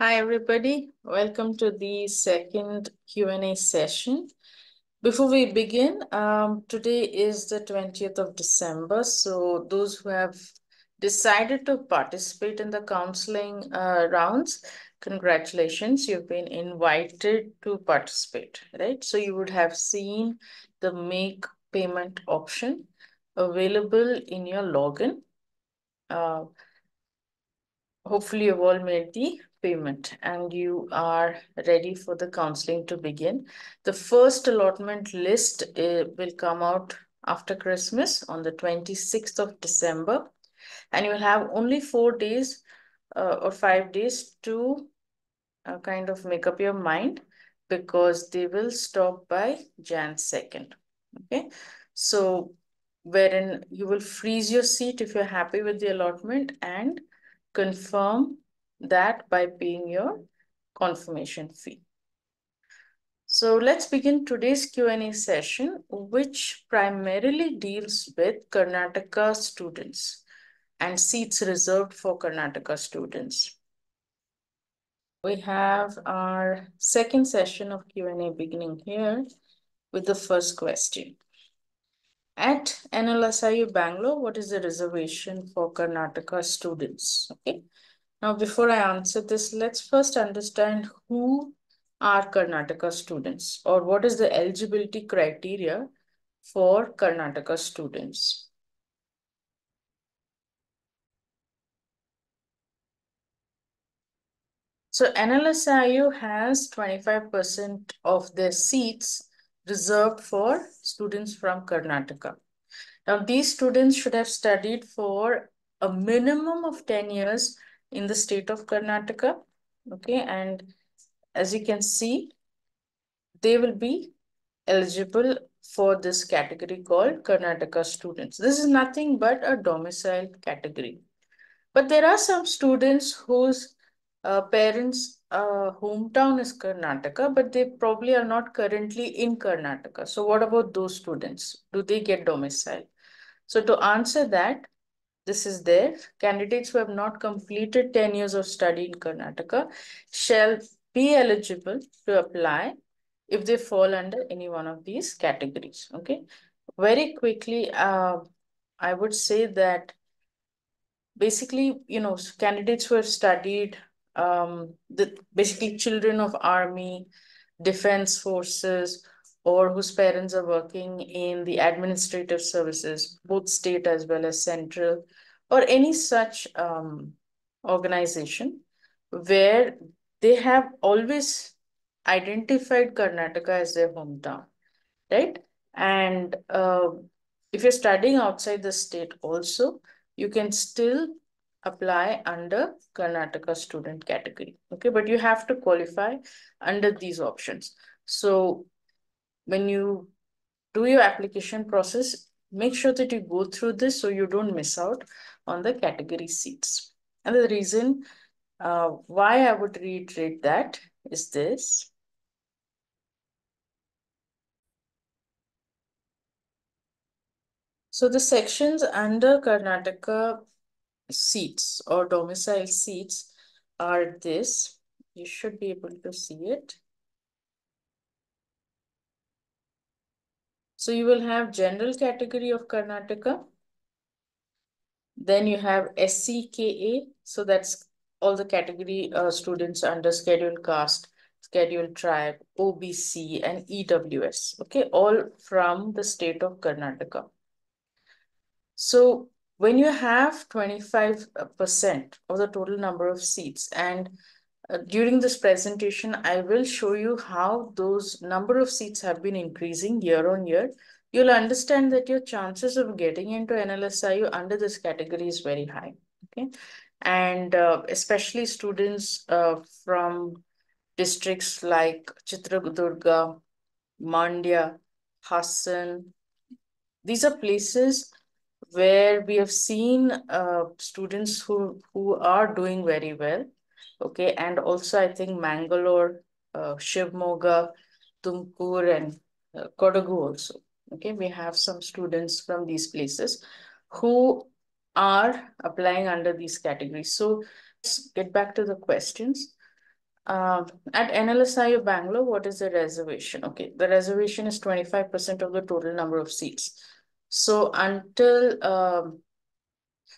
Hi, everybody. Welcome to the second Q&A session. Before we begin, today is the 20th of December. So those who have decided to participate in the counseling rounds, congratulations. You've been invited to participate, right? So you would have seen the make payment option available in your login. Hopefully, you've all made the payment and you are ready for the counseling to begin. The first allotment list will come out after Christmas on the 26th of December, and you'll have only 4 days or 5 days to kind of make up your mind because they will stop by Jan 2nd. Okay, so wherein you will freeze your seat if you're happy with the allotment and confirm that by paying your confirmation fee. So let's begin today's Q&A session, which primarily deals with Karnataka students and seats reserved for Karnataka students. We have our second session of Q&A beginning here with the first question. At NLSIU Bangalore, what is the reservation for Karnataka students? Okay. Now, before I answer this, let's first understand who are Karnataka students or what is the eligibility criteria for Karnataka students. So NLSIU has 25% of their seats reserved for students from Karnataka. Now, these students should have studied for a minimum of 10 years in the state of Karnataka. Okay, and as you can see, they will be eligible for this category called Karnataka students. This is nothing but a domicile category. But there are some students whose parents' hometown is Karnataka, but they probably are not currently in Karnataka. So, what about those students? Do they get domicile? So, to answer that, this is there. Candidates who have not completed 10 years of study in Karnataka shall be eligible to apply if they fall under any one of these categories. Okay. Very quickly, I would say that basically, candidates who have studied, basically children of army, defense forces, or whose parents are working in the administrative services, both state as well as central, or any such organization where they have always identified Karnataka as their hometown, right? And if you're studying outside the state also, you can still apply under Karnataka student category. Okay, but you have to qualify under these options. So when you do your application process, make sure that you go through this so you don't miss out on the category seats. And the reason why I would reiterate that is this. So the sections under Karnataka seats or domicile seats are this. You should be able to see it. So you will have general category of Karnataka. Then you have SCKA. So that's all the category students under scheduled caste, scheduled tribe, OBC, and EWS. Okay, all from the state of Karnataka. So when you have 25% of the total number of seats, and during this presentation, I will show you how those number of seats have been increasing year on year. You'll understand that your chances of getting into NLSIU under this category is very high. Okay, and especially students from districts like Chitradurga, Mandya, Hassan. These are places where we have seen students who are doing very well. Okay, and also I think Mangalore, Shivmoga, Tumkur, and Kodagu also. Okay, we have some students from these places who are applying under these categories. So let's get back to the questions. At NLSIU Bangalore, what is the reservation? Okay, the reservation is 25% of the total number of seats. So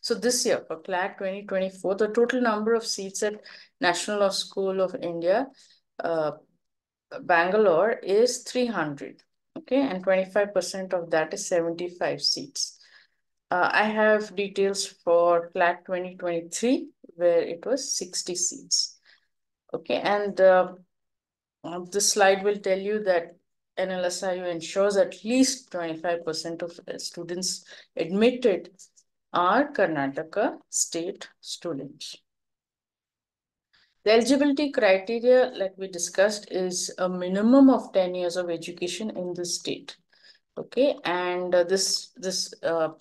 so this year for CLAT 2024, the total number of seats at National Law School of India, Bangalore is 300. Okay, and 25% of that is 75 seats. I have details for CLAT 2023, where it was 60 seats. Okay, and this slide will tell you that NLSIU ensures at least 25% of students admitted are Karnataka state students. The eligibility criteria, like we discussed, is a minimum of 10 years of education in the state. Okay, and this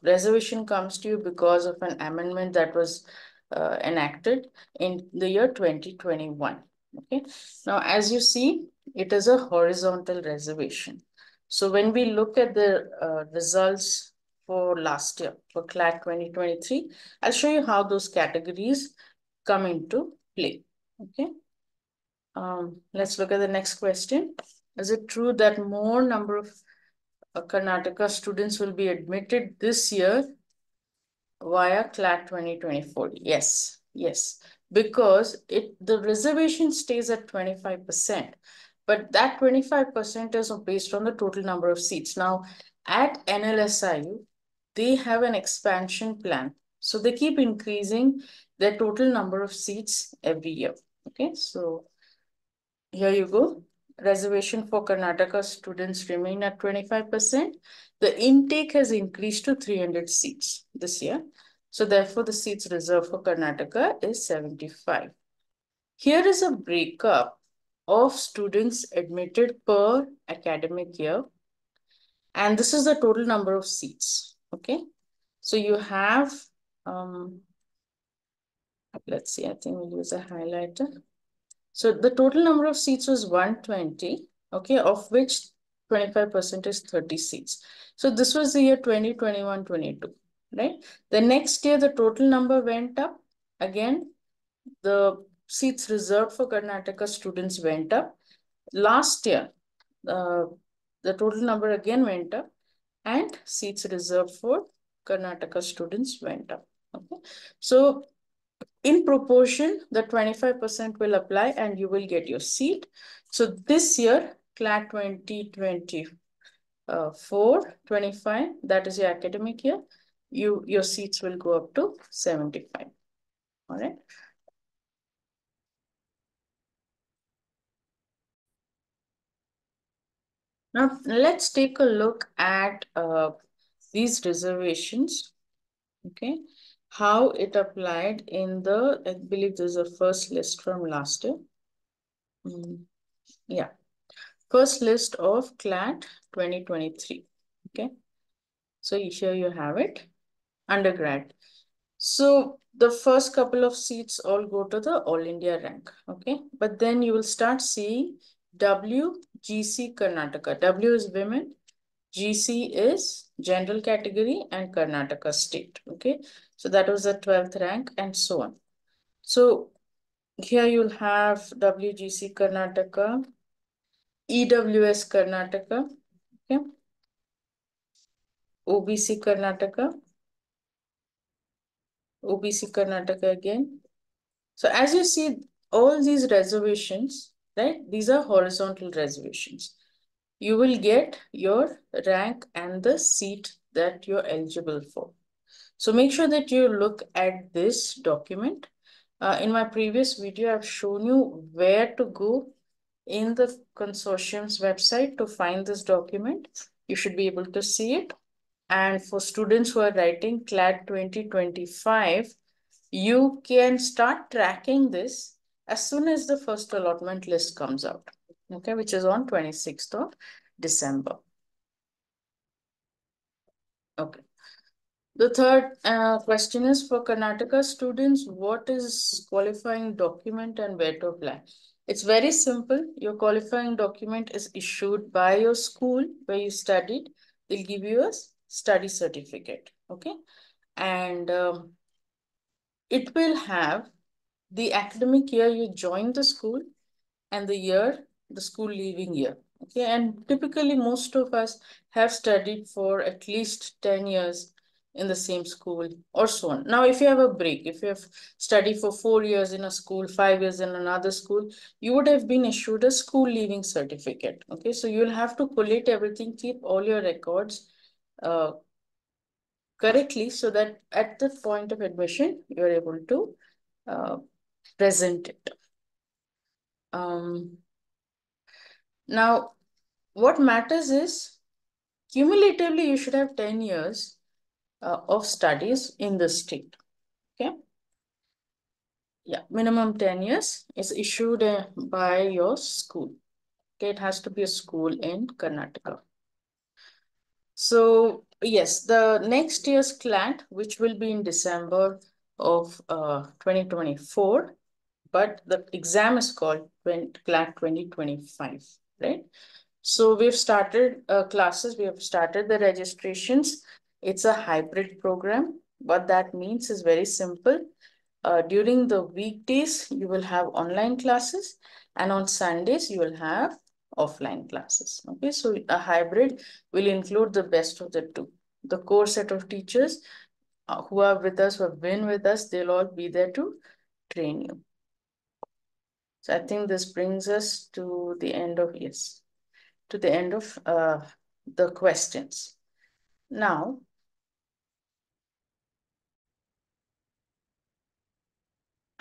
reservation comes to you because of an amendment that was enacted in the year 2021. Okay, now as you see, it is a horizontal reservation. So when we look at the results for last year, for CLAT 2023, I'll show you how those categories come into play. Okay, let's look at the next question. Is it true that more number of Karnataka students will be admitted this year via CLAT 2024? Yes, because the reservation stays at 25%, but that 25% is based on the total number of seats. Now, at NLSIU, they have an expansion plan. So they keep increasing their total number of seats every year. Okay, so here you go. Reservation for Karnataka students remain at 25%. The intake has increased to 300 seats this year. So therefore, the seats reserved for Karnataka is 75. Here is a breakup of students admitted per academic year. And this is the total number of seats. Okay. So you have, let's see, I think we'll use a highlighter. So the total number of seats was 120, okay, of which 25% is 30 seats. So this was the year 2021-22, right? The next year, the total number went up. Again, the seats reserved for Karnataka students went up. Last year, the total number again went up and seats reserved for Karnataka students went up. Okay, so in proportion, the 25% will apply and you will get your seat. So this year, CLAT 2024, 25, that is your academic year, your seats will go up to 75. All right. Now, let's take a look at these reservations. Okay. How it applied in the, I believe there's a first list from last year. Yeah. First list of CLAT 2023. Okay. So here you have it, undergrad. So the first couple of seats all go to the All India rank. Okay. But then you will start seeing WGC Karnataka. W is women, GC is general category and Karnataka state. Okay. So that was the 12th rank and so on. So here you'll have WGC Karnataka, EWS Karnataka, okay, OBC Karnataka, OBC Karnataka again. So as you see, all these reservations, right, these are horizontal reservations. You will get your rank and the seat that you're eligible for. So make sure that you look at this document. In my previous video, I've shown you where to go in the consortium's website to find this document. You should be able to see it. And for students who are writing CLAT 2025, you can start tracking this as soon as the first allotment list comes out, okay, which is on 26th of December. Okay. The third question is for Karnataka students, what is qualifying document and where to apply? It's very simple. Your qualifying document is issued by your school where you studied. They'll give you a study certificate, okay? And it will have the academic year you joined the school and the year, the school leaving year. Okay, and typically most of us have studied for at least 10 years in the same school or so on. Now, if you have a break, if you have studied for 4 years in a school, 5 years in another school, you would have been issued a school leaving certificate. Okay, so you'll have to collate everything, keep all your records uh, correctly so that at the point of admission, you're able to uh, present it. Um, Now, what matters is cumulatively you should have 10 years of studies in the state. Okay. Yeah, minimum 10 years is issued by your school. Okay, it has to be a school in Karnataka. So, yes, the next year's CLAT, which will be in December of 2024, but the exam is called CLAT 2025, right? So we've started classes, we have started the registrations. It's a hybrid program. What that means is very simple. During the weekdays, you will have online classes, and on Sundays, you will have offline classes. Okay, so a hybrid will include the best of the two. The core set of teachers who are with us, who have been with us, they'll all be there to train you. So I think this brings us to the end of, yes, to the end of the questions. Now,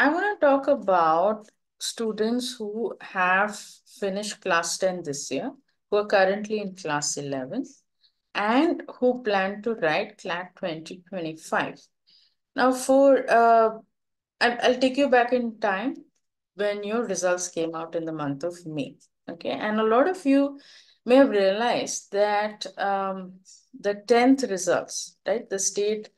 I want to talk about students who have finished class 10 this year, who are currently in class 11, and who plan to write CLAT 2025. Now, I'll take you back in time when your results came out in the month of May. Okay, and a lot of you may have realized that the 10th results, right, the state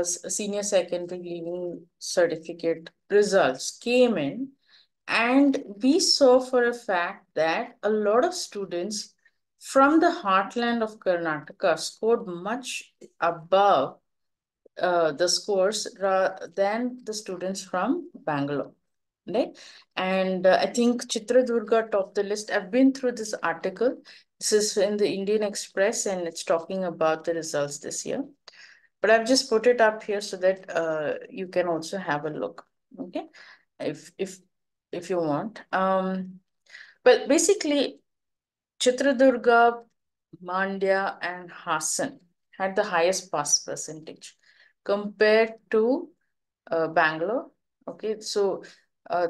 senior secondary leaving certificate results came in, and we saw for a fact that a lot of students from the heartland of Karnataka scored much above the scores than the students from Bangalore, right? And I think Chitradurga topped the list. I've been through this article. This is in the Indian Express, and it's talking about the results this year. But I've just put it up here so that you can also have a look. Okay, if if you want. But basically, Chitradurga, Mandya, and Hassan had the highest pass percentage compared to Bangalore. Okay, so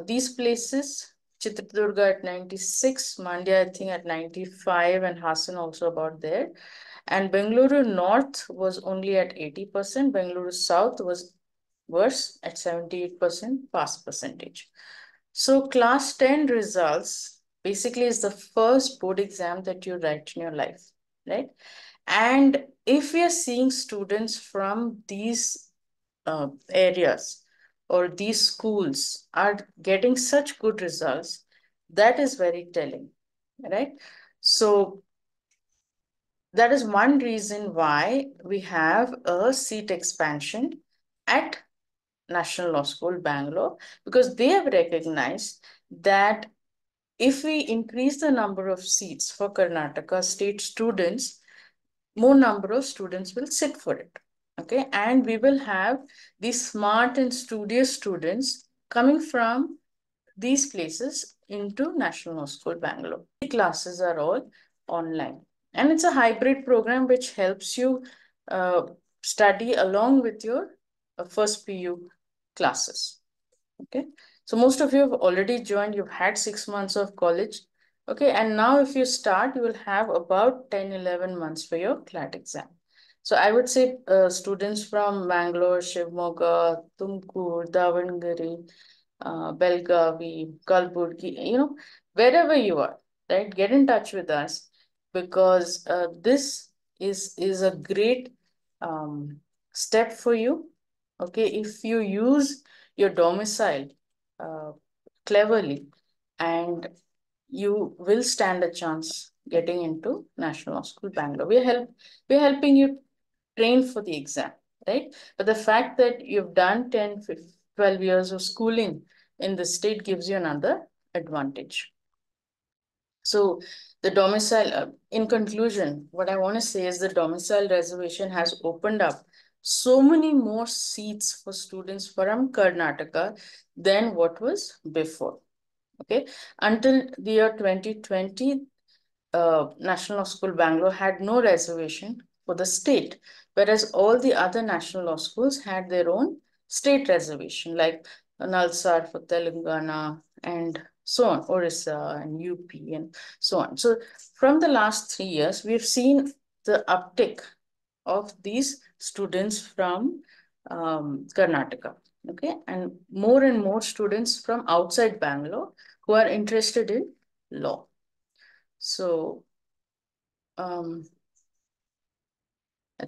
these places, Chitradurga at 96, Mandya I think at 95, and Hassan also about there. And Bengaluru North was only at 80%. Bengaluru South was worse at 78% pass percentage. So class 10 results basically is the first board exam that you write in your life, right? And if we are seeing students from these areas or these schools are getting such good results, that is very telling, right? So that is one reason why we have a seat expansion at National Law School, Bangalore, because they have recognized that if we increase the number of seats for Karnataka state students, more number of students will sit for it. Okay, and we will have these smart and studious students coming from these places into National Law School, Bangalore. The classes are all online, and it's a hybrid program which helps you uh, study along with your first PU classes. Okay, so most of you have already joined, you've had 6 months of college. Okay, and now if you start, you will have about 10, 11 months for your CLAT exam. So I would say students from Bangalore, Shivamogga, Tumkur, Davangere, Belgavi, Kalburgi, wherever you are, right? Get in touch with us because this is a great step for you. Okay, if you use your domicile uh, cleverly, and you will stand a chance getting into National Law School, Bangalore. We're helping you train for the exam, right? But the fact that you've done 10, 12 years of schooling in the state gives you another advantage. So the domicile, in conclusion, what I want to say is the domicile reservation has opened up so many more seats for students from Karnataka than what was before. Okay, until the year 2020, National Law School Bangalore had no reservation for the state, whereas all the other national law schools had their own state reservation, like Nalsar for Telangana and so on, Orissa and UP and so on. So from the last 3 years, we've seen the uptick of these students from Karnataka. Okay, and more students from outside Bangalore who are interested in law. So I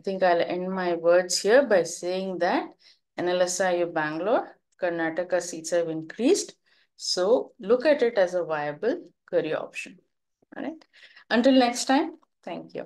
think I'll end my words here by saying that NLSIU Bangalore, Karnataka seats have increased. So look at it as a viable career option. All right. Until next time, thank you.